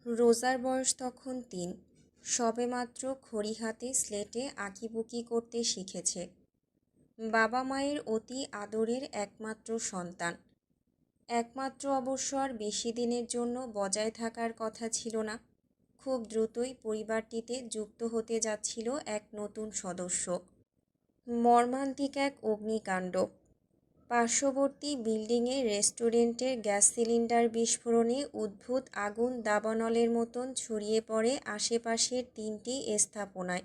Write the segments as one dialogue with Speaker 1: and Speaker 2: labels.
Speaker 1: রোজার বয়স তখন ৩। সবেমাত্র খড়ি হাতে স্লেটে আঁকিবুকি করতে শিখেছে। বাবা মায়ের অতি আদরের একমাত্র সন্তান। একমাত্র অবশ্য আর বেশি দিনের জন্য বজায় থাকার কথা ছিল না। খুব দ্রুতই পরিবারটিতে যুক্ত হতে যাচ্ছিল এক নতুন সদস্য। মর্মান্তিক এক অগ্নিকাণ্ড। পার্শ্ববর্তী বিল্ডিংয়ে রেস্টুরেন্টের গ্যাস সিলিন্ডার বিস্ফোরণে উদ্ভূত আগুন দাবানলের মতন ছড়িয়ে পড়ে আশেপাশের ৩টি স্থাপনায়।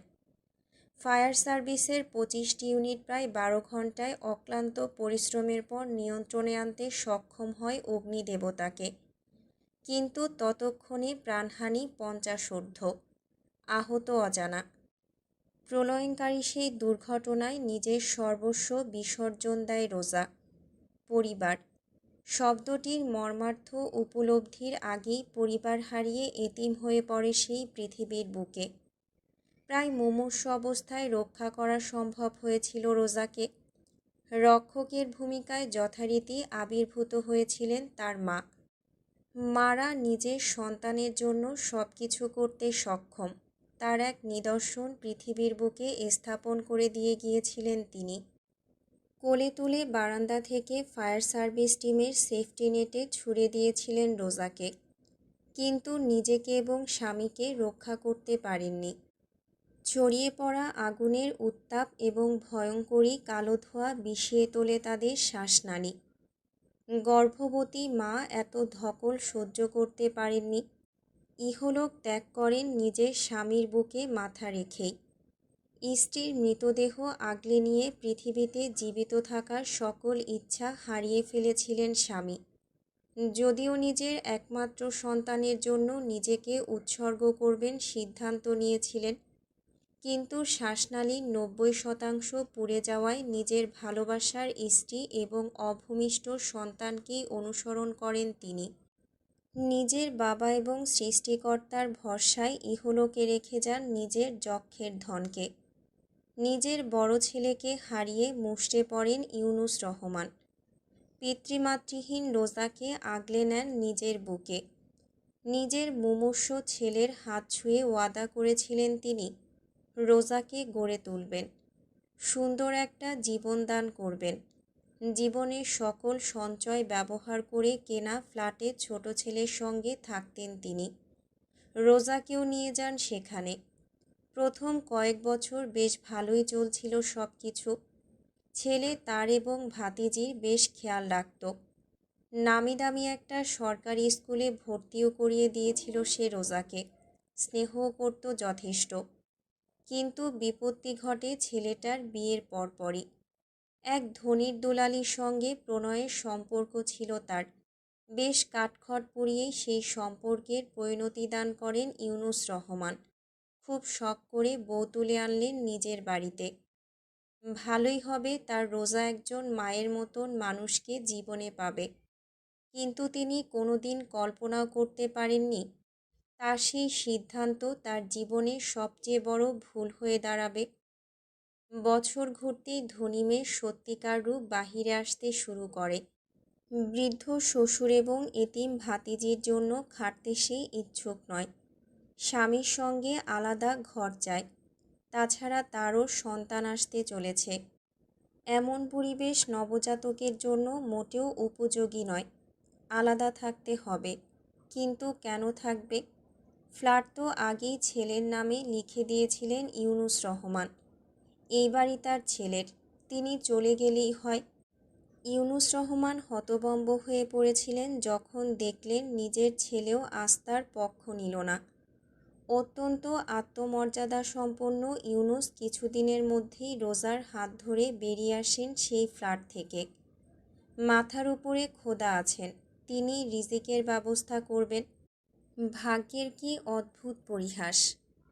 Speaker 1: ফায়ার সার্ভিসের ২৫টি ইউনিট প্রায় ১২ ঘন্টায় অক্লান্ত পরিশ্রমের পর নিয়ন্ত্রণে আনতে সক্ষম হয় অগ্নিদেবতাকে। কিন্তু ততক্ষণে প্রাণহানি ৫০ ঊর্ধ্ব, আহত অজানা। প্রলয়ঙ্কারী সেই দুর্ঘটনায় নিজের সর্বস্ব বিসর্জন দেয় রোজা। পরিবার শব্দটির মর্মার্থ উপলব্ধির আগেই পরিবার হারিয়ে এতিম হয়ে পড়ে সেই পৃথিবীর বুকে। প্রায় মুমূর্ষু অবস্থায় রক্ষা করা সম্ভব হয়েছিল রোজাকে। রক্ষকের ভূমিকায় যথারীতি আবির্ভূত হয়েছিলেন তার মা। মারা নিজের সন্তানের জন্য সব কিছু করতে সক্ষম, তার এক নিদর্শন পৃথিবীর বুকে স্থাপন করে দিয়ে গিয়েছিলেন তিনি। কোলে তুলে বারান্দা থেকে ফায়ার সার্ভিস টিমের সেফটি নেটে ছুড়ে দিয়েছিলেন রোজাকে, কিন্তু নিজেকে এবং স্বামীকে রক্ষা করতে পারেননি। ছড়িয়ে পড়া আগুনের উত্তাপ এবং ভয়ঙ্করী কালো ধোঁয়া বিষিয়ে তোলে তাদের শ্বাসনালী। গর্ভবতী মা এত ধকল সহ্য করতে পারেননি। ইহলোক ত্যাগ করেন নিজের স্বামীর বুকে মাথা রেখেই। স্ত্রীর মৃতদেহ আগলে নিয়ে পৃথিবীতে জীবিত থাকার সকল ইচ্ছা হারিয়ে ফেলেছিলেন স্বামী। যদিও নিজের একমাত্র সন্তানের জন্য নিজেকে উৎসর্গ করবেন সিদ্ধান্ত নিয়েছিলেন, কিন্তু শ্বাসনালীর ৯০% পুড়ে যাওয়ায় নিজের ভালোবাসার স্ত্রী এবং অভূমিষ্ঠ সন্তানকেই অনুসরণ করেন তিনি। নিজের বাবা এবং সৃষ্টিকর্তার ভরসায় ইহলোকে রেখে যান নিজের যক্ষের ধনকে। নিজের বড় ছেলেকে হারিয়ে মুষড়ে পড়েন ইউনুস রহমান। পিতৃমাতৃহীন রোজাকে আগলে নেন নিজের বুকে। নিজের মুমূর্ষু ছেলের হাত ছুঁয়ে ওয়াদা করেছিলেন তিনি, রোজাকে গড়ে তুলবেন, সুন্দর একটা জীবন দান করবেন। জীবনের সকল সঞ্চয় ব্যবহার করে কেনা ফ্ল্যাটে ছোট ছেলের সঙ্গে থাকতেন তিনি। রোজাকেও নিয়ে যান সেখানে। প্রথম কয়েক বছর বেশ ভালোই চলছিল সব কিছু। ছেলে তার এবং ভাতিজির বেশ খেয়াল রাখত। নামি দামি একটা সরকারি স্কুলে ভর্তিও করিয়ে দিয়েছিল সে রোজাকে। স্নেহও করত যথেষ্ট। কিন্তু বিপত্তি ঘটে ছেলেটার বিয়ের পরপরই। এক ধনীর দুলালির সঙ্গে প্রণয়ের সম্পর্ক ছিল তার। বেশ কাঠখড় পুড়িয়েই সেই সম্পর্কের পরিণতি দান করেন ইউনুস রহমান। খুব শখ করে বউ তুলে আনলেন নিজের বাড়িতে। ভালোই হবে, তার রোজা একজন মায়ের মতন মানুষকে জীবনে পাবে। কিন্তু তিনি কোনোদিন কল্পনাও করতে পারেননি তার সেই সিদ্ধান্ত তার জীবনের সবচেয়ে বড় ভুল হয়ে দাঁড়াবে। বছর ঘুরতেই ধনী মেয়ের সত্যিকার রূপ বাহিরে আসতে শুরু করে। বৃদ্ধ শ্বশুর এবং এতিম ভাতিজির জন্য খাটতে সে ইচ্ছুক নয়। স্বামীর সঙ্গে আলাদা ঘর চায়। তাছাড়া তারও সন্তান আসতে চলেছে। এমন পরিবেশ নবজাতকের জন্য মোটেও উপযোগী নয়। আলাদা থাকতে হবে। কিন্তু কেন থাকবে? ফ্ল্যাট তো আগেই ছেলের নামে লিখে দিয়েছিলেন ইউনুস রহমান। এই বাড়ি তার ছেলের, তিনি চলে গেলেই হয়। ইউনুস রহমান হতভম্ব হয়ে পড়েছিলেন যখন দেখলেন নিজের ছেলেও আস্থার পক্ষ নিল না। অত্যন্ত আত্মমর্যাদাসম্পন্ন ইউনুস কিছুদিনের মধ্যেই রোজার হাত ধরে বেরিয়ে আসেন সেই ফ্ল্যাট থেকে। মাথার উপরে খোদা আছেন, তিনি রিজিকের ব্যবস্থা করবেন। ভাগ্যের কি অদ্ভুত পরিহাস!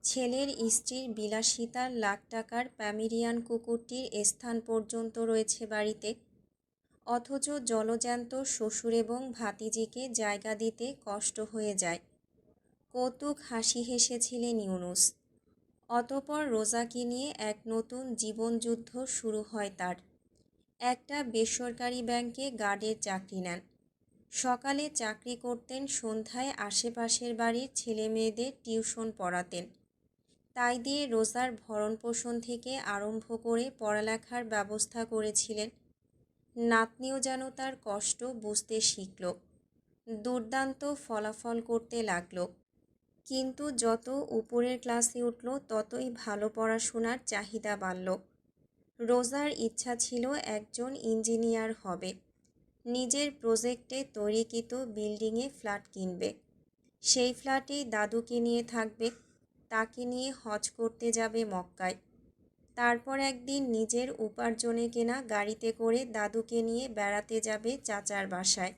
Speaker 1: ছেলের স্ত্রীর বিলাসিতার লাখ টাকার প্যামেরিয়ান কুকুরটির স্থান পর্যন্ত রয়েছে বাড়িতে, অথচ জলজ্যান্ত শ্বশুর এবং ভাতিজিকে জায়গা দিতে কষ্ট হয়ে যায়। কৌতুক হাসি হেসেছিলেন ইউনুস। অতঃপর রোজাকে নিয়ে এক নতুন জীবনযুদ্ধ শুরু হয় তার। একটা বেসরকারি ব্যাংকে গার্ডের চাকরি নেন। সকালে চাকরি করতেন, সন্ধ্যায় আশেপাশের বাড়ির ছেলে মেয়েদের টিউশন পড়াতেন। তাই দিয়ে রোজার ভরণপোষণ থেকে আরম্ভ করে পড়ালেখার ব্যবস্থা করেছিলেন। নাতনিও যেন তার কষ্ট বুঝতে শিখল, দুর্দান্ত ফলাফল করতে লাগল। কিন্তু যত উপরের ক্লাসে উঠল ততই ভালো পড়াশোনার চাহিদা বাড়ল। রোজার ইচ্ছা ছিল একজন ইঞ্জিনিয়ার হবে, নিজের প্রজেক্টে তৈরিকৃত বিল্ডিংয়ে ফ্ল্যাট কিনবে, সেই ফ্ল্যাটেই দাদুকে নিয়ে থাকবে, তাকে নিয়ে হজ করতে যাবে মক্কায়। তারপর একদিন নিজের উপার্জনে কেনা গাড়িতে করে দাদুকে নিয়ে বেড়াতে যাবে চাচার বাসায়।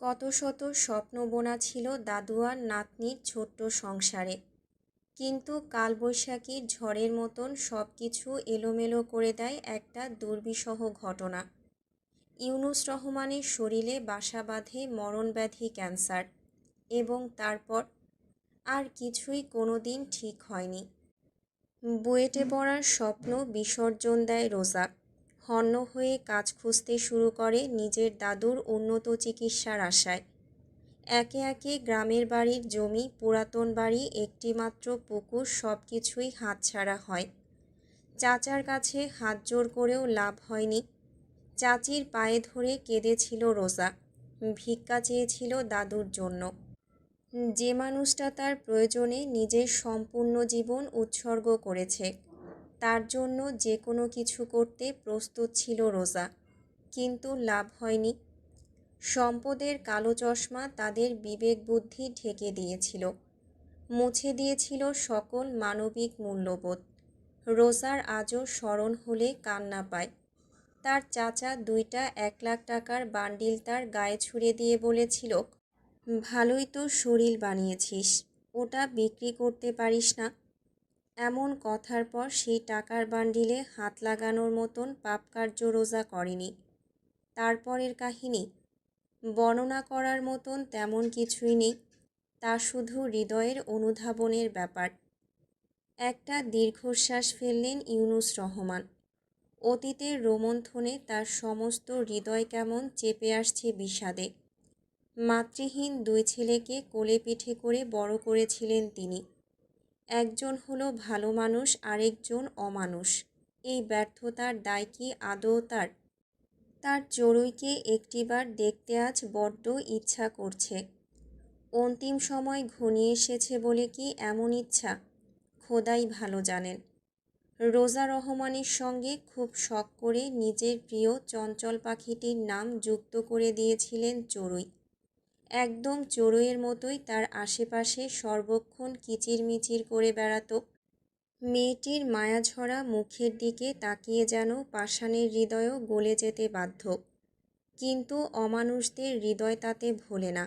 Speaker 1: কত শত স্বপ্ন বোনা ছিল দাদু আর নাতনির ছোট্ট সংসারে। কিন্তু কালবৈশাখীর ঝড়ের মতন সব কিছু এলোমেলো করে দেয় একটা দুর্বিষহ ঘটনা। ইউনুস রহমানের শরীরে বাসা বাঁধে মরণব্যাধি ক্যান্সার, এবং তারপর আর কিছুই কোনোদিন ঠিক হয়নি। বুয়েটে পড়ার স্বপ্ন বিসর্জন দেয় রোজা। হন্য হয়ে কাজ খুঁজতে শুরু করে নিজের দাদুর উন্নত চিকিৎসার আশায়। একে একে গ্রামের বাড়ির জমি, পুরাতন বাড়ি, একটিমাত্র পুকুর, সব কিছুই হাতছাড়া হয়। চাচার কাছে হাত জোর করেও লাভ হয়নি। চাচির পায়ে ধরে কেঁদেছিল রোজা, ভিক্ষা চেয়েছিল দাদুর জন্য। যে মানুষটা তার প্রয়োজনে নিজের সম্পূর্ণ জীবন উৎসর্গ করেছে, তার জন্য যে কোনো কিছু করতে প্রস্তুত ছিল রোজা। কিন্তু লাভ হয়নি। সম্পদের কালো চশমা তাদের বিবেক বুদ্ধি ঢেকে দিয়েছিল, মুছে দিয়েছিল সকল মানবিক মূল্যবোধ। রোজার আজও স্মরণ হলে কান্না পায়। তার চাচা দুইটা 1,00,000 টাকার বান্ডিল তার গায়ে ছুঁড়ে দিয়ে বলেছিল, ভালোই তো শরীর বানিয়েছিস, ওটা বিক্রি করতে পারিস না? এমন কথার পর সেই টাকার বান্ডিলে হাত লাগানোর মতন পাপকার্য রোজা করেনি। তারপরের কাহিনী বর্ণনা করার মতন তেমন কিছুই নেই, তা শুধু হৃদয়ের অনুধাবনের ব্যাপার। একটা দীর্ঘশ্বাস ফেললেন ইউনুস রহমান। অতীতের রোমন্থনে তার সমস্ত হৃদয় কেমন চেপে আসছে বিষাদে। মাতৃহীন দুই ছেলেকে কোলে পিঠে করে বড় করেছিলেন তিনি। একজন হলো ভালো মানুষ, আরেকজন অমানুষ। এই ব্যর্থতার দায় কি আদৌ তার? তার চড়ুইকে একটিবার দেখতে আজ বড্ড ইচ্ছা করছে। অন্তিম সময় ঘনিয়ে এসেছে বলে কি এমন ইচ্ছা, খোদাই ভালো জানেন। রোজা রহমানের সঙ্গে খুব শখ করে নিজের প্রিয় চঞ্চল পাখিটির নাম যুক্ত করে দিয়েছিলেন চড়ুই। একদম চড়ুইয়ের মতোই তার আশেপাশে সর্বক্ষণ কিচিরমিচির করে বেড়াত। মেয়েটির মায়াঝরা মুখের দিকে তাকিয়ে যেন পাষাণের হৃদয়ও গলে যেতে বাধ্য। কিন্তু অমানুষদের হৃদয় তাতে ভোলে না।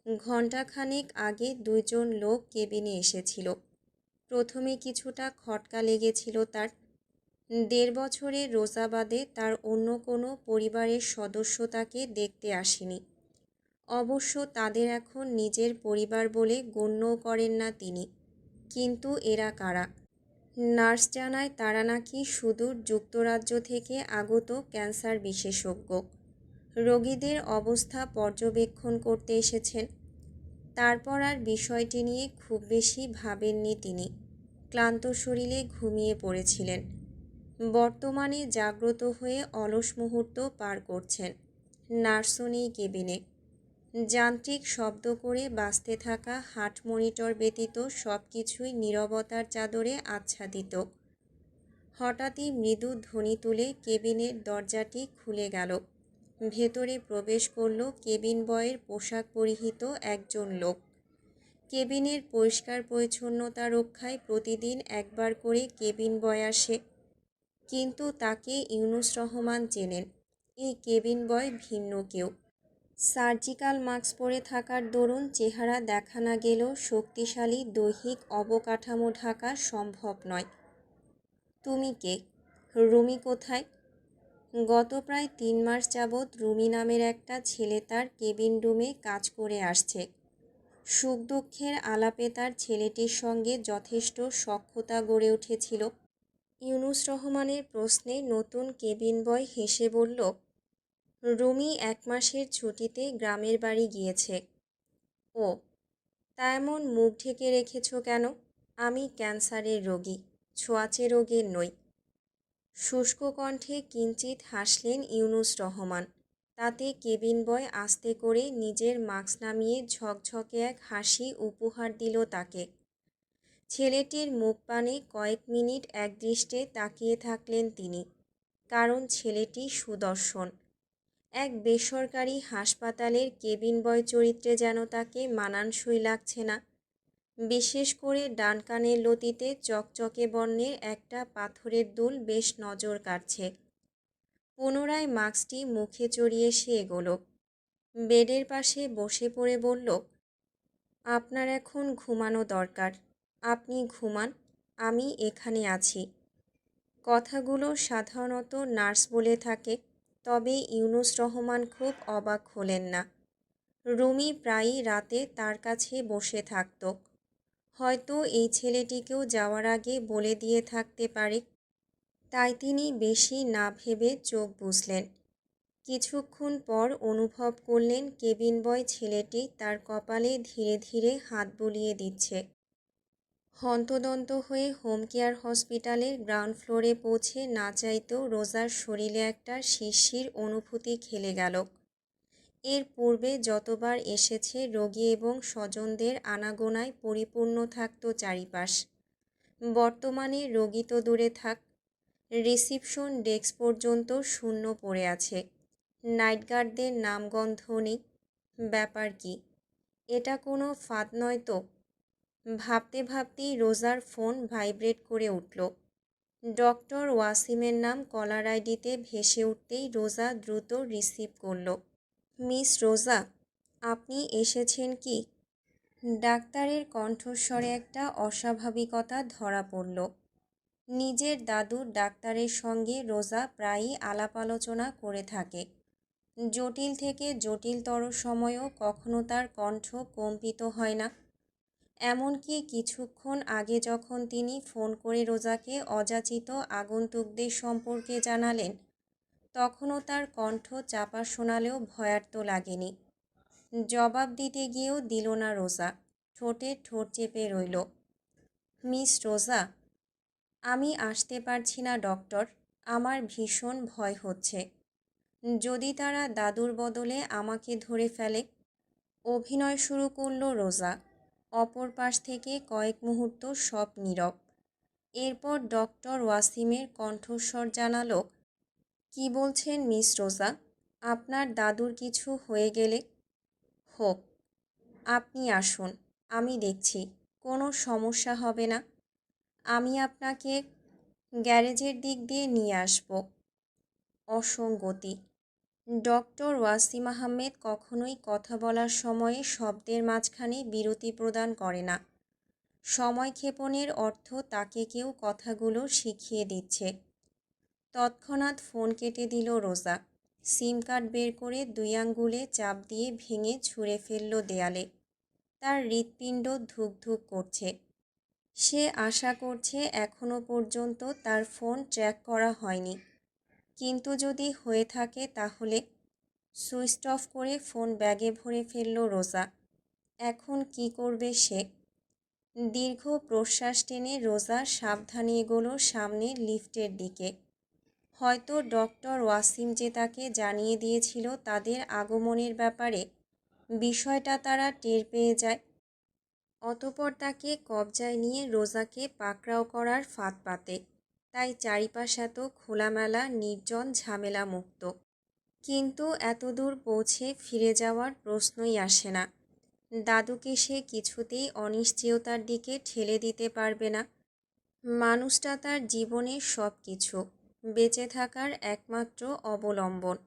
Speaker 1: ঘণ্টাখানেক আগে দুইজন লোক কেবিনে এসেছিল। প্রথমে কিছুটা খটকা লেগেছিল তার। 1.5 বছরের রোজা বাদে তার অন্য কোনো পরিবারের সদস্য তাকে দেখতে আসেনি। অবশ্য তাদের এখন নিজের পরিবার বলে গণ্যও করেন না তিনি। কিন্তু এরা কারা? নার্স জানায় তারা নাকি সুদূর যুক্তরাজ্য থেকে আগত ক্যান্সার বিশেষজ্ঞ। রোগীদের অবস্থা পর্যবেক্ষণ করতে এসেছেন। তারপর আর বিষয়টি নিয়ে খুব বেশি ভাবেননি তিনি। ক্লান্ত শরীরে ঘুমিয়ে পড়েছিলেন। বর্তমানে জাগ্রত হয়ে অলস মুহূর্ত পার করছেন। নার্সও নেই কেবিনে। যান্ত্রিক শব্দ করে বাজতে থাকা হার্ট মনিটর ব্যতীত সব কিছুই নীরবতার চাদরে আচ্ছাদিত। হঠাৎই মৃদু ধ্বনি তুলে কেবিনের দরজাটি খুলে গেল। ভেতরে প্রবেশ করল কেবিন বয়ের পোশাক পরিহিত একজন লোক। কেবিনের পরিষ্কার পরিচ্ছন্নতা রক্ষায় প্রতিদিন একবার করে কেবিন বয় আসে। কিন্তু তাকে ইউনুস রহমান চেনেন। এই কেবিন বয় ভিন্ন কেউ। সার্জিক্যাল মাস্ক পরে থাকার দরুন চেহারা দেখা না গেলেও শক্তিশালী দৈহিক অবকাঠামো ঢাকা সম্ভব নয়। তুমি কে? রুমি কোথায়? গত প্রায় 3 মাস যাবৎ রুমি নামের একটা ছেলে তার কেবিন রুমে কাজ করে আসছে। সুখ দুঃখের আলাপে তার ছেলেটির সঙ্গে যথেষ্ট সখ্যতা গড়ে উঠেছিল। ইউনুস রহমানের প্রশ্নে নতুন কেবিন বয় হেসে বলল, রুমি 1 মাসের ছুটিতে গ্রামের বাড়ি গিয়েছে। ও, তা এমন মুখ ঢেকে রেখেছ কেন? আমি ক্যান্সারের রোগী, ছোঁয়াচে রোগের নই। শুষ্ক কণ্ঠে কিঞ্চিৎ হাসলেন ইউনুস রহমান। তাতে কেবিন বয় আস্তে করে নিজের মাস্ক নামিয়ে ঝকঝকে এক হাসি উপহার দিল তাকে। ছেলেটির মুখ পানে কয়েক মিনিট একদৃষ্টে তাকিয়ে থাকলেন তিনি, কারণ ছেলেটি সুদর্শন। এক বেসরকারি হাসপাতালের কেবিন বয় চরিত্রে যেন তাকে মানানসই লাগছে না। বিশেষ করে ডান কানের লতিতে চকচকে বর্ণের একটা পাথরের দুল বেশ নজর কাটছে। পুনরায় মাস্কটি মুখে চড়িয়ে সে এগোল। বেডের পাশে বসে পড়ে বলল, আপনার এখন ঘুমানো দরকার। আপনি ঘুমান, আমি এখানে আছি। কথাগুলো সাধারণত নার্স বলে থাকে, তবে ইউনুস রহমান খুব অবাক হলেন না। রুমি প্রায়ই রাতে তার কাছে বসে থাকত। হয়তো এই ছেলেটিকেও যাওয়ার আগে বলে দিয়ে থাকতে পারে। তাই তিনি বেশি না ভেবে চোখ বুজলেন। কিছুক্ষণ পর অনুভব করলেন কেবিন বয় ছেলেটি তার কপালে ধীরে ধীরে হাত বুলিয়ে দিচ্ছে। হন্তদন্ত হয়ে হোম কেয়ার হসপিটালের গ্রাউন্ড ফ্লোরে পৌঁছে না চাইতেও রোজার শরীরে একটা শিরশির অনুভূতি খেলে গেল। এর পূর্বে যতবার এসেছে রোগী এবং স্বজনদের আনাগোনায় পরিপূর্ণ থাকত চারিপাশ। বর্তমানে রোগী তো দূরে থাক, রিসিপশন ডেস্ক পর্যন্ত শূন্য পড়ে আছে। নাইট গার্ডদের নামগন্ধ নেই। ব্যাপার কি? এটা কোনো ফাঁদ নয় তো? ভাবতে ভাবতেই রোজার ফোন ভাইব্রেট করে উঠল। ডক্টর ওয়াসিমের নাম কলার আইডিতে ভেসে উঠতেই রোজা দ্রুত রিসিভ করল। মিস রোজা, আপনি এসেছেন কি? ডাক্তারের কণ্ঠস্বরে একটা অস্বাভাবিকতা ধরা পড়ল। নিজের দাদুর ডাক্তারের সঙ্গে রোজা প্রায়ই আলাপ আলোচনা করে থাকে। জটিল থেকে জটিলতর সময়েও কখনো তার কণ্ঠ কম্পিত হয় না। এমনকি কিছুক্ষণ আগে যখন তিনি ফোন করে রোজাকে অযাচিত আগন্তুকদের সম্পর্কে জানালেন, তখনও তার কণ্ঠ চাপা শোনালেও ভয়ার্ত লাগেনি। জবাব দিতে গিয়েও দিল না রোজা, ঠোঁটে ঠোঁট চেপে রইল। মিস রোজা, আমি আসতে পারছি না ডক্টর, আমার ভীষণ ভয় হচ্ছে। যদি তারা দাদুর বদলে আমাকে ধরে ফেলে। অভিনয় শুরু করল রোজা। অপর পাশ থেকে কয়েক মুহূর্ত সব নীরব। এরপর ডক্টর ওয়াসিমের কণ্ঠস্বর জানালো, কি বলছেন মিস রোজা? আপনার দাদুর কিছু হয়ে গেলে? হোক, আপনি আসুন, আমি দেখছি, কোনো সমস্যা হবে না। আমি আপনাকে গ্যারেজের দিক দিয়ে নিয়ে আসব। অসঙ্গতি। ডক্টর ওয়াসিম আহমেদ কখনোই কথা বলার সময়ে শব্দের মাঝখানে বিরতি প্রদান করে না। সময়ক্ষেপণের অর্থ তাকে কেউ কথাগুলো শিখিয়ে দিচ্ছে। তৎক্ষণাৎ ফোন কেটে দিল রোজা। সিম কার্ড বের করে 2 আঙ্গুলে চাপ দিয়ে ভেঙে ছুঁড়ে ফেলল দেয়ালে। তার হৃৎপিণ্ড ধুক ধুক করছে। সে আশা করছে এখনো পর্যন্ত তার ফোন ট্র্যাক করা হয়নি, কিন্তু যদি হয়ে থাকে তাহলে। সুইচ অফ করে ফোন ব্যাগে ভরে ফেলল রোজা। এখন কি করবে সে? দীর্ঘ প্রশ্বাস টেনে রোজা সাবধানে এগোলো সামনে লিফটের দিকে। হয়তো ডক্টর ওয়াসিম যে তাকে জানিয়ে দিয়েছিল তাদের আগমনের ব্যাপারে, বিষয়টা তারা টের পেয়ে যায়। অতঃপর তাকে কবজায় নিয়ে রোজাকে পাকড়াও করার ফাঁদ পাতে। তাই চারিপাশ এত খোলামেলা, নির্জন, ঝামেলা মুক্ত। কিন্তু এতদূর পৌঁছে ফিরে যাওয়ার প্রশ্নই আসে না। দাদুকে সে কিছুতেই অনিশ্চয়তার দিকে ঠেলে দিতে পারবে না। মানুষটা তার জীবনের সব কিছু, বেঁচে থাকার একমাত্র অবলম্বন।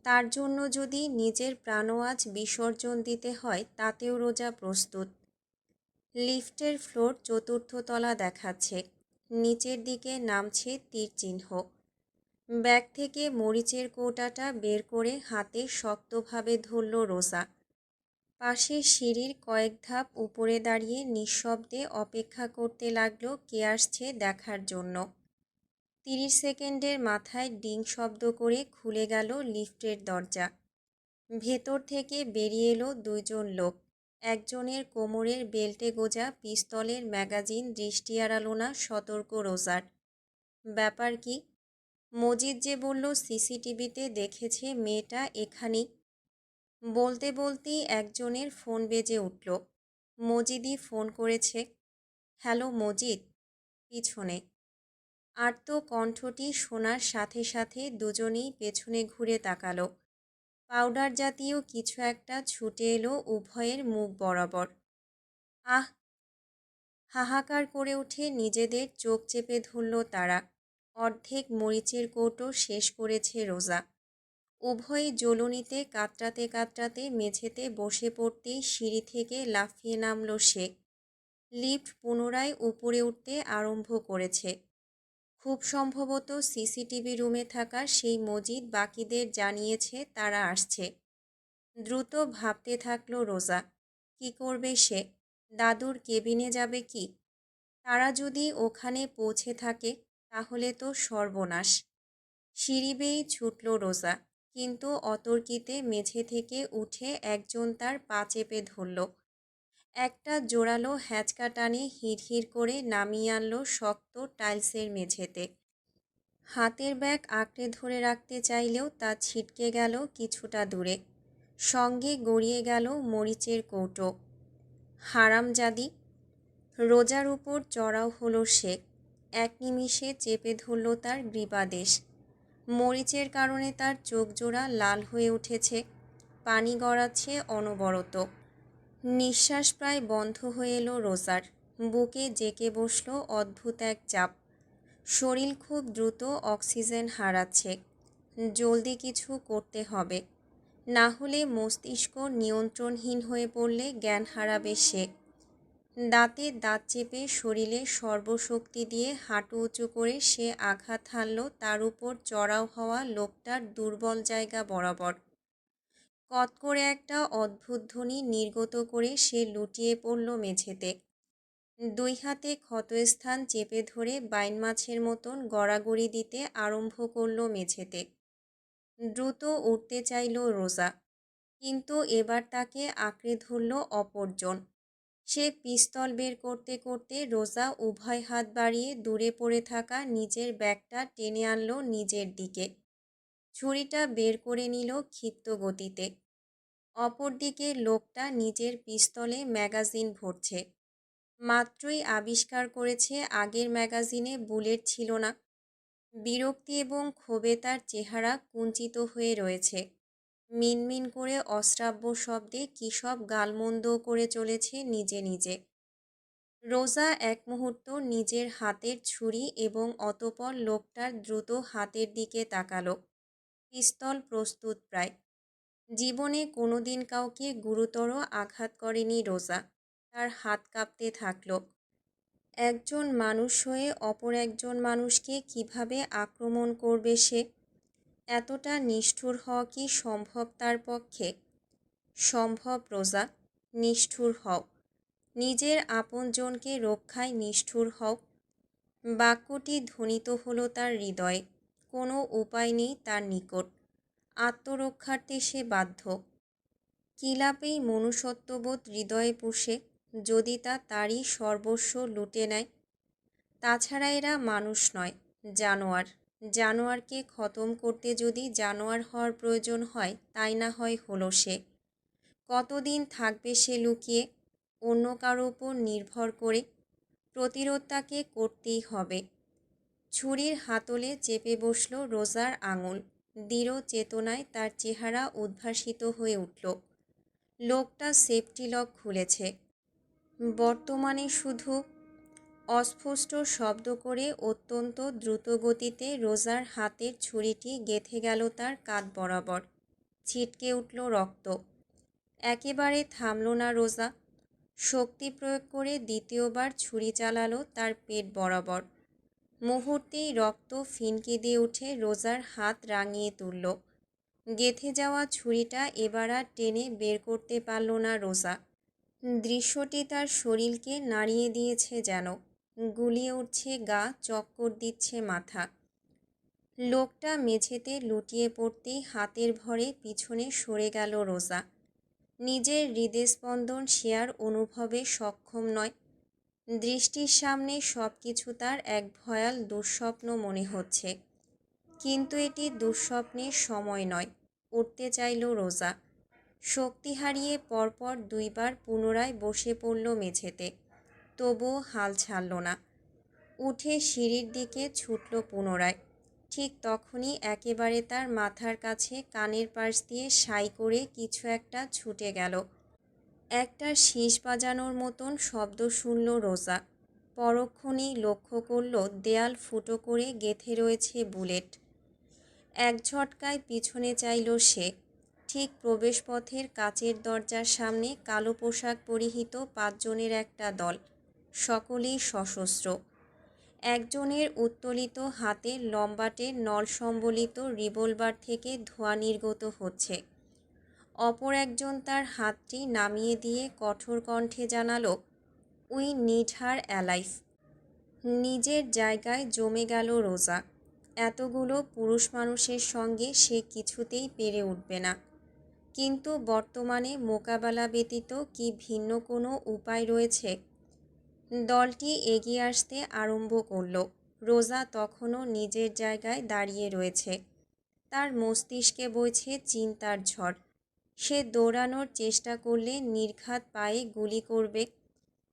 Speaker 1: তার জন্য যদি নিজের প্রাণও আজ বিসর্জন দিতে হয়, তাতেও রোজা প্রস্তুত। লিফটের ফ্লোর 4র্থ তলা দেখাচ্ছে। নিচের দিকে নামছে তীর চিহ্ন। ব্যাগ থেকে মরিচের কৌটাটা বের করে হাতে শক্তভাবে ধরল রোজা। পাশে সিঁড়ির কয়েক ধাপ উপরে দাঁড়িয়ে নিঃশব্দে অপেক্ষা করতে লাগলো কে আসছে দেখার জন্য। 30 সেকেন্ডের মাথায় ডিং শব্দ করে খুলে গেল লিফটের দরজা। ভেতর থেকে বেরিয়ে এলো দুইজন লোক। একজনের কোমরের বেল্টে গোজা পিস্তলের ম্যাগাজিন দৃষ্টি এড়ালো না সতর্ক রোজার। ব্যাপার কি? মজিদ যে বলল সিসিটিভিতে দেখেছে মেয়েটা এখানেই। বলতে বলতেই একজনের ফোন বেজে উঠল। মজিদই ফোন করেছে। হ্যালো মজিদ। পিছনে আর্ত কণ্ঠটি শোনার সাথে সাথে দুজনেই পেছনে ঘুরে তাকালো। পাউডার জাতীয় কিছু একটা ছুটে এলো উভয়ের মুখ বরাবর। আহ! হাহাকার করে উঠে নিজেদের চোখ চেপে ধরল তারা। অর্ধেক মরিচের কৌটো শেষ করেছে রোজা। উভয়ই জ্বলুনিতে কাতরাতে কাতরাতে মেঝেতে বসে পড়তেই সিঁড়ি থেকে লাফিয়ে নামল সে। লিফট পুনরায় উপরে উঠতে আরম্ভ করেছে। খুব সম্ভবত সিসিটিভি রুমে থাকা সেই মজিদ বাকিদের জানিয়েছে তারা আসছে। দ্রুত ভাবতে থাকলো রোজা। কি করবে সে? দাদুর কেবিনে যাবে কি? তারা যদি ওখানে পৌঁছে থাকে তাহলে তো সর্বনাশ। সিঁড়ি বেয়েই ছুটল রোজা, কিন্তু অতর্কিতে মেঝে থেকে উঠে একজন তার পা চেপে ধরল। একটা জোরালো হ্যাঁচকা টানে হিড়হিড় করে নামিয়ে আনলো শক্ত টাইলসের মেঝেতে। হাতের ব্যাগ আঁকড়ে ধরে রাখতে চাইলেও তা ছিটকে গেল কিছুটা দূরে। সঙ্গে গড়িয়ে গেল মরিচের কৌটো। হারামজাদি! রোজার উপর চড়াও হলো সে। এক নিমিষে চেপে ধরল তার গ্রীবাদেশ। মরিচের কারণে তার চোখ জোড়া লাল হয়ে উঠেছে, পানি গড়াচ্ছে অনবরত। নিঃশ্বাস প্রায় বন্ধ হয়ে এলো রোজার। বুকে জেঁকে বসল অদ্ভুত এক চাপ। শরীর খুব দ্রুত অক্সিজেন হারাচ্ছে। জলদি কিছু করতে হবে, না হলে মস্তিষ্ক নিয়ন্ত্রণহীন হয়ে পড়লে জ্ঞান হারাবে সে। দাঁতে দাঁত চেপে শরীরে সর্বশক্তি দিয়ে হাঁটু উঁচু করে সে আঘাত হানল তার উপর চড়াও হওয়া লোকটার দুর্বল জায়গা বরাবর। কত করে একটা অদ্ভুত ধ্বনি নির্গত করে সে লুটিয়ে পড়ল মেঝেতে। দুই হাতে ক্ষতস্থান চেপে ধরে বাইন মাছের মতন গড়াগড়ি দিতে আরম্ভ করল মেঝেতে। দ্রুত উঠতে চাইল রোজা, কিন্তু এবার তাকে আঁকড়ে ধরল অপরজন। সে পিস্তল বের করতে করতে রোজা উভয় হাত বাড়িয়ে দূরে পড়ে থাকা নিজের ব্যাগটা টেনে আনল নিজের দিকে। ছুরিটা বের করে নিল ক্ষিপ্ত গতিতে। অপরদিকে লোকটা নিজের পিস্তলে ম্যাগাজিন ভরছে। মাত্রই আবিষ্কার করেছে আগের ম্যাগাজিনে বুলেট ছিল না। বিরক্তি এবং ক্ষোভে তার চেহারা কুঞ্চিত হয়ে রয়েছে। মিনমিন করে অশ্রাব্য শব্দে কী সব গালমন্দ করে চলেছে নিজে নিজে। রোজা এক মুহূর্ত নিজের হাতের ছুরি এবং অতঃপর লোকটার দ্রুত হাতের দিকে তাকালো। পিস্তল প্রস্তুত প্রায়। জীবনে কোনোদিন কাউকে গুরুতর আঘাত করেনি রোজা। তার হাত কাঁপতে থাকলো। একজন মানুষ হয়ে অপর একজন মানুষকে কিভাবে আক্রমণ করবে সে? এতটা নিষ্ঠুর হওয়া কি সম্ভব তার পক্ষে? সম্ভব রোজা, নিষ্ঠুর হও। নিজের আপনজনকে রক্ষায় নিষ্ঠুর হও। বাক্যটি ধ্বনিত হলো তার হৃদয়ে। কোনো উপায় নেই তার নিকট। আত্মরক্ষার্থে সে বাধ্য। কিলাপেই মনুষ্যত্ববোধ হৃদয়ে পুষে, যদি তা তারই সর্বস্ব লুটে নেয়। তাছাড়া এরা মানুষ নয়, জানোয়ার। জানোয়ারকে খতম করতে যদি জানোয়ার হওয়ার প্রয়োজন হয়, তাই না হয় হলো সে। কতদিন থাকবে সে লুকিয়ে, অন্য কারো উপর নির্ভর করে? প্রতিরোধ তাকে করতেই হবে। ছুরির হাতলে চেপে বসল রোজার আঙুল। দৃঢ় চেতনায় তার চেহারা উদ্ভাসিত হয়ে উঠল। লোকটা সেফটি লক খুলেছে। বর্তমানে শুধু অস্ফুষ্ট শব্দ করে অত্যন্ত দ্রুতগতিতে রোজার হাতের ছুরিটি গেঁথে গেল তার কাঁধ বরাবর। ছিটকে উঠল রক্ত। একেবারে থামল না রোজা। শক্তি প্রয়োগ করে দ্বিতীয়বার ছুরি চালালো তার পেট বরাবর। মুহূর্তেই রক্ত ফিনকে দিয়ে উঠে রোজার হাত রাঙিয়ে তুলল। গেঁথে যাওয়া ছুরিটা এবার আর টেনে বের করতে পারল না রোজা। দৃশ্যটি তার শরীরকে নাড়িয়ে দিয়েছে যেন। গুলিয়ে উঠছে গা, চক্কর দিচ্ছে মাথা। লোকটা মেঝেতে লুটিয়ে পড়তেই হাতের ভরে পিছনে সরে গেল রোজা। নিজের হৃদস্পন্দন সে আর অনুভবে সক্ষম নয়। দৃষ্টির সামনে সব কিছু তার এক ভয়াল দুঃস্বপ্ন মনে হচ্ছে। কিন্তু এটি দুঃস্বপ্নের সময় নয়। উঠতে চাইল রোজা। শক্তি হারিয়ে পরপর দুইবার পুনরায় বসে পড়ল মেঝেতে, তবুও হাল ছাড়ল না। উঠে সিঁড়ির দিকে ছুটল পুনরায়। ঠিক তখনই একেবারে তার মাথার কাছে কানের পাশ দিয়ে সাই করে কিছু একটা ছুটে গেল। একটা শীষ বাজানোর মতন শব্দ শুনল রোজা। পরক্ষণেই লক্ষ্য করল দেয়াল ফুটো করে গেঁথে রয়েছে বুলেট। এক ঝটকায় পিছনে চাইল সে। ঠিক প্রবেশপথের কাচের দরজার সামনে কালো পোশাক পরিহিত 5 জনের একটা দল, সকলেই সশস্ত্র। একজনের উত্তোলিত হাতে লম্বাটে নল সম্বলিত রিভলভার থেকে ধোঁয়া নির্গত হচ্ছে। অপর একজন তার হাতটি নামিয়ে দিয়ে কঠোর কণ্ঠে জানালো, উই নিড হার অ্যালাইভ। নিজের জায়গায় জমে গেল রোজা। এতগুলো পুরুষ মানুষের সঙ্গে সে কিছুতেই পেরে উঠবে না। কিন্তু বর্তমানে মোকাবেলা ব্যতীত কি ভিন্ন কোনো উপায় রয়েছে? দলটি এগিয়ে আসতে আরম্ভ করল। রোজা তখনও নিজের জায়গায় দাঁড়িয়ে রয়েছে। তার মস্তিষ্কে বইছে চিন্তার ঝড়। সে দৌড়ানোর চেষ্টা করলে নির্ঘাত পায়ে গুলি করবে,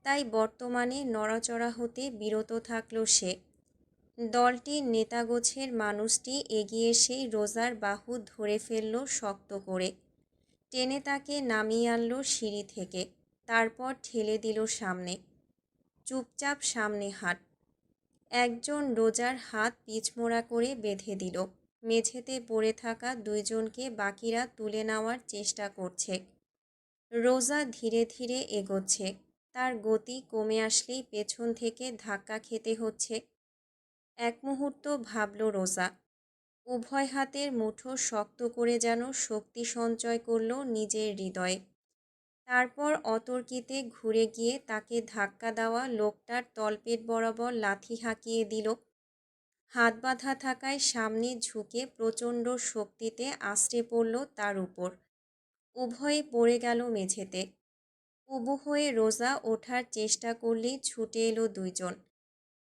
Speaker 1: তাই বর্তমানে নড়াচড়া হতে বিরত থাকল সে। দলটির নেতাগোছের মানুষটি এগিয়ে এসেই রোজার বাহু ধরে ফেলল শক্ত করে। টেনে তাকে নামিয়ে আনল সিঁড়ি থেকে, তারপর ঠেলে দিল সামনে। চুপচাপ সামনে হাঁট। একজন রোজার হাত পিছমোড়া করে বেঁধে দিল। মেঝেতে পড়ে থাকা 2 জনকে বাকিরা তুলে নেওয়ার চেষ্টা করছে। রোজা ধীরে ধীরে এগোচ্ছে। তার গতি কমে আসলেই পেছন থেকে ধাক্কা খেতে হচ্ছে। এক মুহূর্ত ভাবল রোজা। উভয় হাতের মুঠো শক্ত করে যেন শক্তি সঞ্চয় করল নিজের হৃদয়ে। তারপর অতর্কিতে ঘুরে গিয়ে তাকে ধাক্কা দেওয়া লোকটার তলপেট বরাবর লাথি হাঁকিয়ে দিল। হাত বাঁধা থাকায় সামনে ঝুঁকে প্রচণ্ড শক্তিতে আছড়ে পড়ল তার উপর। উভয়ে পড়ে গেল মেঝেতে। উবু হয়ে রোজা ওঠার চেষ্টা করলেই ছুটে এলো 2 জন।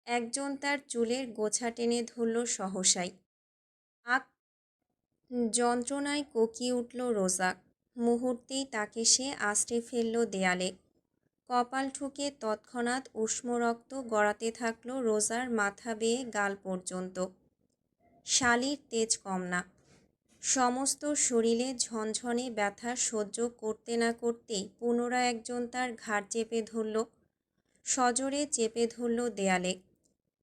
Speaker 1: একজন তার চুলের গোছা টেনে ধরল সহসাই। আক! যন্ত্রণায় কোকিয়ে উঠল রোজা। মুহূর্তেই তাকে সে আছড়ে ফেলল দেয়ালে। কপাল ঠুকে তৎক্ষণাৎ উষ্ণ রক্ত গড়াতে থাকল রোজার মাথা বেয়ে গাল পর্যন্ত। শালির তেজ কম না। সমস্ত শরীরে ঝনঝনে ব্যথা সহ্য করতে না করতেই পুনরায় একজন তার ঘাড় চেপে ধরল। সজোরে চেপে ধরল দেয়ালে।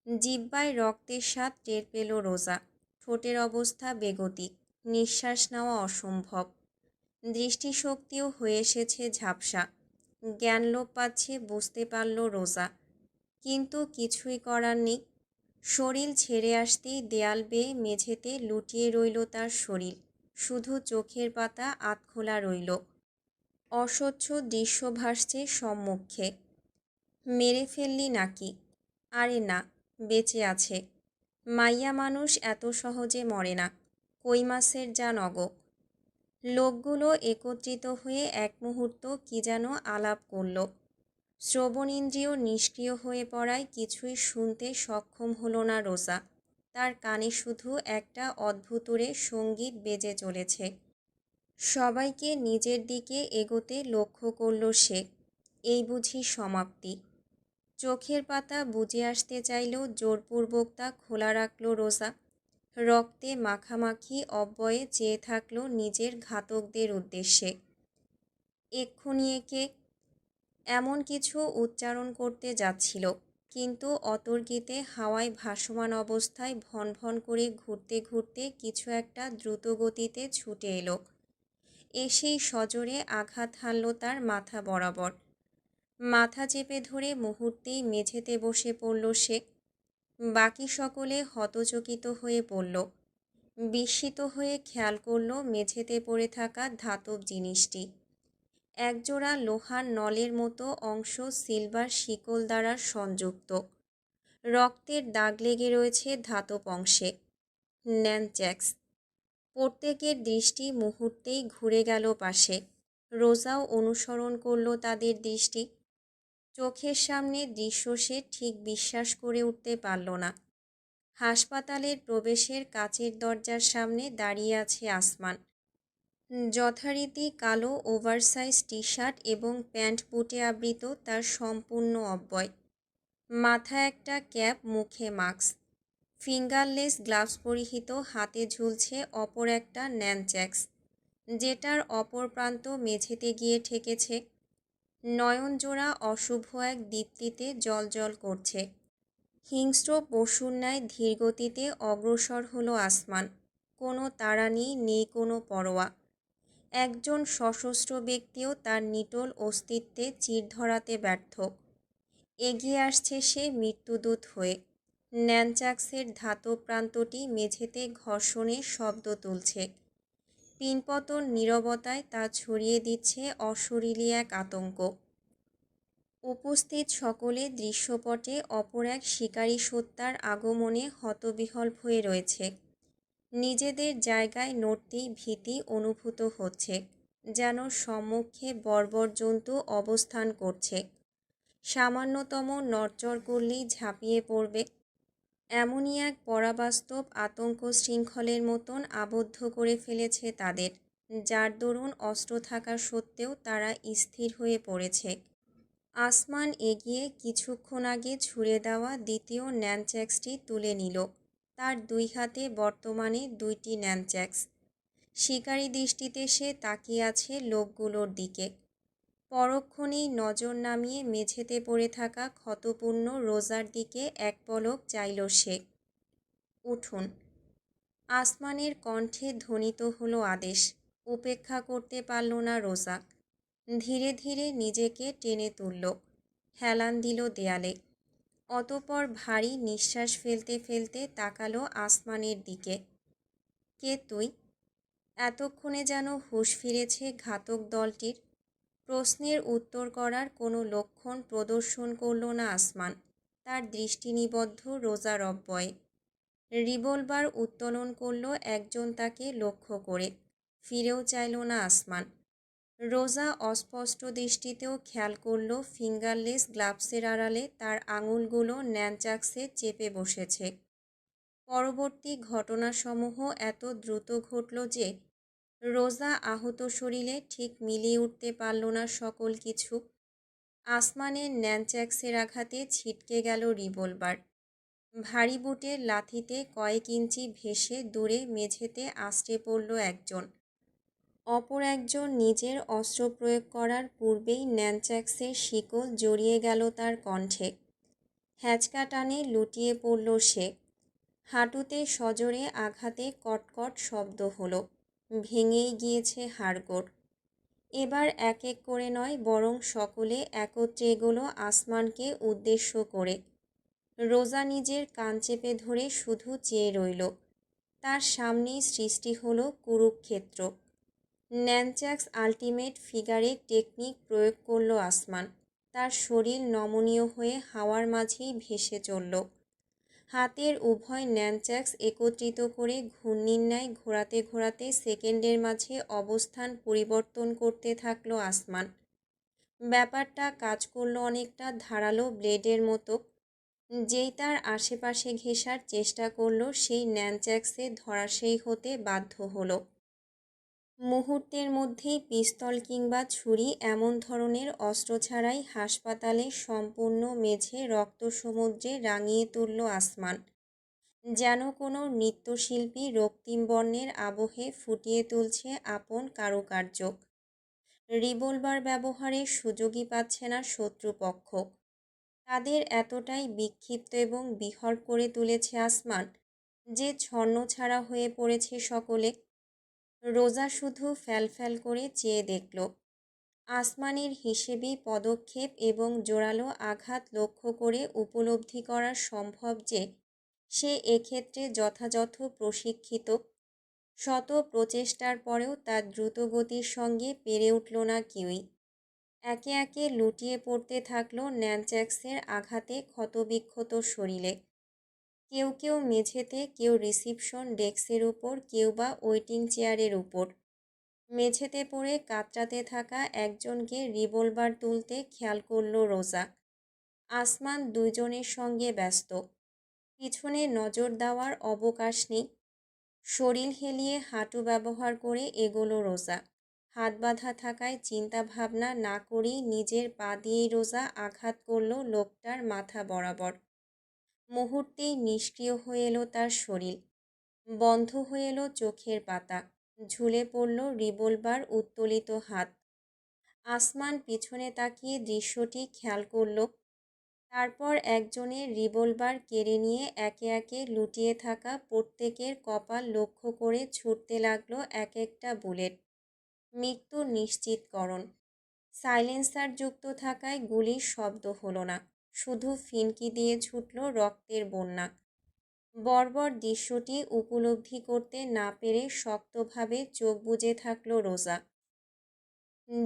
Speaker 1: জিহ্বায় রক্তের স্বাদ টের পেল রোজা। ঠোঁটের অবস্থা বেগতিক, নিঃশ্বাস নেওয়া অসম্ভব। দৃষ্টিশক্তিও হয়ে এসেছে ঝাপসা। জ্ঞান লোপ পাচ্ছে বুঝতে পারল রোজা। কিন্তু কিছুই করার নেই। শরীর ছেড়ে আসতেই দেয়াল বেয়ে মেঝেতে লুটিয়ে রইল তার শরীর। শুধু চোখের পাতা আধখোলা রইল। অস্বচ্ছ দৃশ্য ভাসছে সম্মুখে। মেরে ফেললি নাকি? আরে না, বেঁচে আছে। মাইয়া মানুষ এত সহজে মরে না। কই মাছের যা নগ। লোকগুলো একত্রিত হয়ে এক মুহূর্ত কি যেন আলাপ করল। শ্রবণেন্দ্রিয় নিষ্ক্রিয় হয়ে পড়ায় কিছুই শুনতে সক্ষম হলো না রোজা। তার কানে শুধু একটা অদ্ভুতুরে সঙ্গীত বেজে চলেছে। সবাইকে নিজের দিকে এগোতে লক্ষ্য করল সে। এই বুঝি সমাপ্তি। চোখের পাতা বুজে আসতে চাইলেও জোরপূর্বক তা খোলা রাখল রোজা। রক্তে মাখামাখি অব্যয়ে চেয়ে থাকল নিজের ঘাতকদের উদ্দেশ্যে। এক্ষুনি একে এমন কিছু উচ্চারণ করতে যাচ্ছিল, কিন্তু অতর্কিতে হাওয়ায় ভাসমান অবস্থায় ভন ভন করে ঘুরতে ঘুরতে কিছু একটা দ্রুত গতিতে ছুটে এলো। এসেই সজোরে আঘাত হানল তার মাথা বরাবর। মাথা চেপে ধরে মুহূর্তেই মেঝেতে বসে পড়ল সে। বাকি সকলে হতচকিত হয়ে পড়ল। বিস্মিত হয়ে খেয়াল করল মেঝেতে পড়ে থাকা ধাতব জিনিসটি। একজোড়া লোহার নলের মতো অংশ সিলভার শিকল দ্বারা সংযুক্ত। রক্তের দাগ লেগে রয়েছে ধাতব অংশে। ন্যানচ্যাক্স। প্রত্যেকের দৃষ্টি মুহূর্তেই ঘুরে গেল পাশে। রোজাও অনুসরণ করল তাদের দৃষ্টি। চোখের সামনে দৃশ্য সে ঠিক বিশ্বাস করে উঠতে পারল না। হাসপাতালের প্রবেশের কাচের দরজার সামনে দাঁড়িয়ে আছে আসমান। যথারীতি কালো ওভারসাইজ টি শার্ট এবং প্যান্ট বুটে আবৃত তার সম্পূর্ণ অব্যয়। মাথায় একটা ক্যাপ, মুখে মাস্ক, ফিঙ্গারলেস গ্লাভস পরিহিত, হাতে ঝুলছে অপর একটা ন্যানচ্যাক্স, যেটার অপর প্রান্ত মেঝেতে গিয়ে ঠেকেছে। নয়নজোড়া অশুভ এক দীপ্তিতে জ্বলজ্বল করছে। হিংস্র পশুর ন্যায় ধীরগতিতে অগ্রসর হলো আসমান। কোনো তাড়া নেই কোনো পরোয়া। একজন সশস্ত্র ব্যক্তিও তার নিটোল অস্তিত্বে চির ধরাতে ব্যর্থ। এগিয়ে আসছে সে মৃত্যুদূত হয়ে। ন্যানচ্যাক্সের ধাতব প্রান্তটি মেঝেতে ঘর্ষণের শব্দ তুলছে। পিনপতন নীরবতায় তা ছড়িয়ে দিচ্ছে অশরীরী এক আতঙ্ক। উপস্থিত সকলে দৃশ্যপটে অপর এক শিকারী সত্তার আগমনে হতবিহ্বল হয়ে রয়েছে। নিজেদের জায়গায় নড়তেই ভীতি অনুভূত হচ্ছে, যেন সম্মুখে বর্বর জন্তু অবস্থান করছে। সামান্যতম নড়চড় করলেই ঝাঁপিয়ে পড়বে। এমনই এক পরাবাস্তব আতঙ্ক শৃঙ্খলের মতন আবদ্ধ করে ফেলেছে তাদের, যার দরুন অস্ত্র থাকা সত্ত্বেও তারা স্থির হয়ে পড়েছে। আসমান এগিয়ে কিছুক্ষণ আগে ছুঁড়ে দেওয়া দ্বিতীয় ন্যানচ্যাক্সটি তুলে নিল। তার দুই হাতে বর্তমানে দুইটি ন্যানচ্যাক্স। শিকারী দৃষ্টিতে সে তাকিয়ে আছে লোকগুলোর দিকে। পরক্ষণেই নজর নামিয়ে মেঝেতে পড়ে থাকা ক্ষতপূর্ণ রোজার দিকে এক পলক চাইল সে। উঠুন। আসমানের কণ্ঠে ধ্বনিত হলো আদেশ। উপেক্ষা করতে পারল না রোজা। ধীরে ধীরে নিজেকে টেনে তুলল, হেলান দিল দেয়ালে। অতঃপর ভারী নিঃশ্বাস ফেলতে ফেলতে তাকালো আসমানের দিকে। কে তুই? এতক্ষণে যেন হুঁশ ফিরেছে ঘাতক দলটির। প্রশ্নের উত্তর করার কোনো লক্ষণ প্রদর্শন করল না আসমান। তার দৃষ্টি নিবদ্ধ রোজার অব্যয়ে। রিভলভার উত্তোলন করল একজন তাকে লক্ষ্য করে। ফিরেও চাইল না আসমান। রোজা অস্পষ্ট দৃষ্টিতেও খেয়াল করল ফিঙ্গারলেস গ্লাভসের আড়ালে তার আঙুলগুলো ন্যানচ্যাক্সে চেপে বসেছে। পরবর্তী ঘটনাসমূহ এত দ্রুত ঘটল যে রোজা আহত শরীরে ঠিক মিলিয়ে উঠতে পারল না সকল কিছু। আসমানের ন্যানচ্যাক্সের আঘাতে ছিটকে গেল রিভলভার। ভারী বুটের লাথিতে কয়েক ইঞ্চি ভেসে দূরে মেঝেতে আছড়ে পড়ল একজন। অপর একজন নিজের অস্ত্র প্রয়োগ করার পূর্বেই ন্যানচ্যাক্সের শিকল জড়িয়ে গেল তার কণ্ঠে। হ্যাঁচকা টানে লুটিয়ে পড়ল সে। হাঁটুতে সজোরে আঘাতে কটকট শব্দ হলো। ভেঙেই গিয়েছে হাড়গোড়। এবার এক এক করে নয়, বরং সকলে একত্রে এগোলো আসমানকে উদ্দেশ্য করে। রোজা নিজের কান চেপে ধরে শুধু চেয়ে রইল। তার সামনেই সৃষ্টি হলো কুরুক্ষেত্র। ন্যানচ্যাক্স আল্টিমেট ফিগারের টেকনিক প্রয়োগ করল আসমান। তার শরীর নমনীয় হয়ে হাওয়ার মাঝেই ভেসে চলল। হাতের উভয় ন্যানচ্যাক্স একত্রিত করে ঘূর্ণির ন্যায় ঘোরাতে ঘোরাতে সেকেন্ডের মাঝে অবস্থান পরিবর্তন করতে থাকল আসমান। ব্যাপারটা কাজ করল অনেকটা ধারালো ব্লেডের মতো। যেই তার আশেপাশে ঘেঁষার চেষ্টা করল, সেই ন্যানচ্যাক্সে ধরাশায়ী হতে বাধ্য হলো। মুহূর্তের মধ্যেই পিস্তল কিংবা ছুরি এমন ধরনের অস্ত্র ছাড়াই হাসপাতালে সম্পূর্ণ মেঝে রক্তসমুদ্রে রাঙিয়ে তুলল আসমান। যেন কোনো নৃত্যশিল্পী রক্তিম বর্ণের আবহে ফুটিয়ে তুলছে আপন কারুকার্য। রিভলভার ব্যবহারের সুযোগই পাচ্ছে না শত্রুপক্ষ। তাদের এতটাই বিক্ষিপ্ত এবং বিহ্বল করে তুলেছে আসমান যে ছন্নছাড়া হয়ে পড়েছে সকলে। রোজা শুধু ফ্যালফ্যাল করে চেয়ে দেখল। আসমানের হিসেবি পদক্ষেপ এবং জোরালো আঘাত লক্ষ্য করে উপলব্ধি করা সম্ভব যে সে এক্ষেত্রে যথাযথ প্রশিক্ষিত। শত প্রচেষ্টার পরেও তার দ্রুতগতির সঙ্গে পেরে উঠল না কেউই। একে একে লুটিয়ে পড়তে থাকল ন্যানচ্যাক্সের আঘাতে ক্ষতবিক্ষত শরীরে। কেউ কেউ মেঝেতে, কেউ রিসিপশন ডেস্কের উপর, কেউ বা ওয়েটিং চেয়ারের উপর। মেঝেতে পড়ে কাতরাতে থাকা একজনকে রিভলভার তুলতে খেয়াল করল রোজা। আসমান দুইজনের সঙ্গে ব্যস্ত। পিছনে নজর দেওয়ার অবকাশ নেই। শরীর হেলিয়ে হাঁটু ব্যবহার করে এগোলো রোজা। হাত বাঁধা থাকায় চিন্তা ভাবনা না করেই নিজের পা দিয়েই রোজা আঘাত করল লোকটার মাথা বরাবর। মুহূর্তেই নিষ্ক্রিয় হয়ে এলো তার শরীর। বন্ধ হয়ে এলো চোখের পাতা। ঝুলে পড়ল রিভলভার উত্তোলিত হাত। আসমান পিছনে তাকিয়ে দৃশ্যটি খেয়াল করল। তারপর একজনের রিভলভার কেড়ে নিয়ে একে একে লুটিয়ে থাকা প্রত্যেকের কপাল লক্ষ্য করে ছুটতে লাগলো এক একটা বুলেট। মৃত্যু নিশ্চিতকরণ। সাইলেন্সার যুক্ত থাকায় গুলির শব্দ হলো না, শুধু ফিনকি দিয়ে ছুটল রক্তের বন্যা। বর্বর দৃশ্যটি উপলব্ধি করতে না পেরে শক্তভাবে চোখ বুজে থাকল রোজা।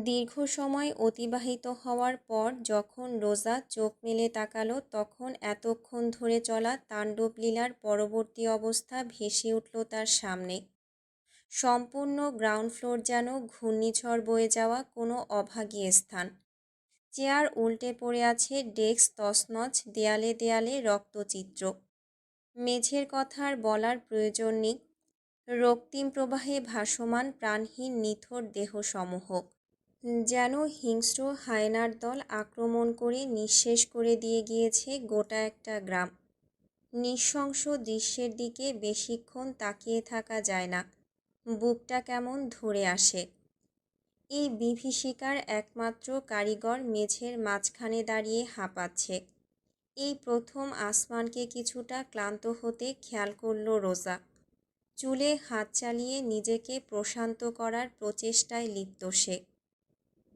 Speaker 1: দীর্ঘ সময় অতিবাহিত হওয়ার পর যখন রোজা চোখ মেলে তাকালো, তখন এতক্ষণ ধরে চলা তাণ্ডবলীলার পরবর্তী অবস্থা ভেসে উঠল তার সামনে। সম্পূর্ণ গ্রাউন্ড ফ্লোর যেন ঘূর্ণিঝড় বয়ে যাওয়া কোনো অভাগী স্থান। চেয়ার উল্টে পড়ে আছে, ডেস্ক তছনছ, দেয়ালে দেয়ালে রক্তচিত্র। মেঝের কথা আর বলার প্রয়োজন নেই। রক্তিম প্রবাহে ভাসমান প্রাণহীন নিথর দেহসমূহ। যেন হিংস্র হায়নার দল আক্রমণ করে নিঃশেষ করে দিয়ে গিয়েছে গোটা একটা গ্রাম। নৃশংস দৃশ্যের দিকে বেশিক্ষণ তাকিয়ে থাকা যায় না, বুকটা কেমন ধরে আসে। এই বিভীষিকার একমাত্র কারিগর মেঝের মাঝখানে দাঁড়িয়ে হাঁপাচ্ছে। এই প্রথম আসমানকে কিছুটা ক্লান্ত হতে খেয়াল করল রোজা। চুলে হাত চালিয়ে নিজেকে প্রশান্ত করার প্রচেষ্টায় লিপ্ত সে।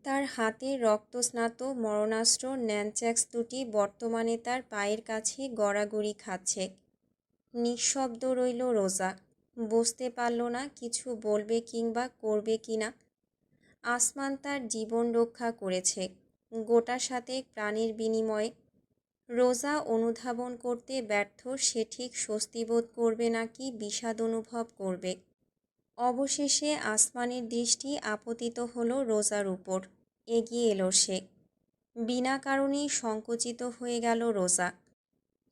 Speaker 1: তার হাতে রক্তস্নাত মরণাস্ত্র ন্যানচ্যাক্স দুটি বর্তমানে তার পায়ের কাছে গড়াগড়ি খাচ্ছে। নিঃশব্দ রইল রোজা। বুঝতে পারল না কিছু বলবে কিংবা করবে কিনা। আসমান তার জীবন রক্ষা করেছে গোটা সাথে প্রাণের বিনিময়ে। রোজা অনুধাবন করতে ব্যর্থ সে ঠিক স্বস্তিবোধ করবে নাকি বিষাদ অনুভব করবে। অবশেষে আসমানের দৃষ্টি আপতিত হলো রোজার উপর। এগিয়ে এলো সে। বিনা কারণেই সংকুচিত হয়ে গেল রোজা।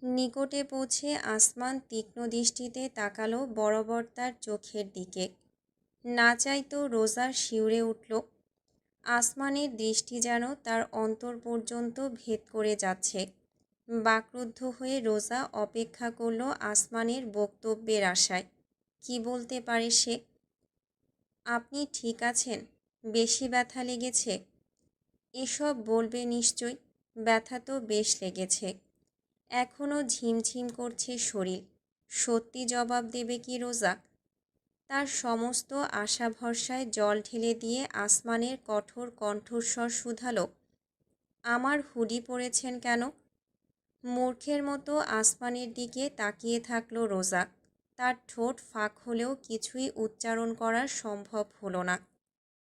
Speaker 1: নিকটে পৌঁছে আসমান তীক্ষ্ণ দৃষ্টিতে তাকালো বরাবর তার চোখের দিকে। না চাইতো রোজা শিউরে উঠল। আসমানের দৃষ্টি যেন তার অন্তর পর্যন্ত ভেদ করে যাচ্ছে। বাকরুদ্ধ হয়ে রোজা অপেক্ষা করল আসমানের বক্তব্যের আশায়। কি বলতে পারে সে? আপনি ঠিক আছেন? বেশি ব্যথা লেগেছে? এসব বলবে নিশ্চয়। ব্যথা তো বেশ লেগেছে। এখনও ঝিমঝিম করছে শরীর। সত্যি জবাব দেবে কি রোজা? তার সমস্ত আশা ভরসায় জল ঢেলে দিয়ে আসমানের কঠোর কণ্ঠস্বর শুধালো, আমার হুডি পরেছেন কেন? মূর্খের মতো আসমানের দিকে তাকিয়ে থাকলো রোজা। তার ঠোঁট ফাঁক হলেও কিছুই উচ্চারণ করা সম্ভব হলো না।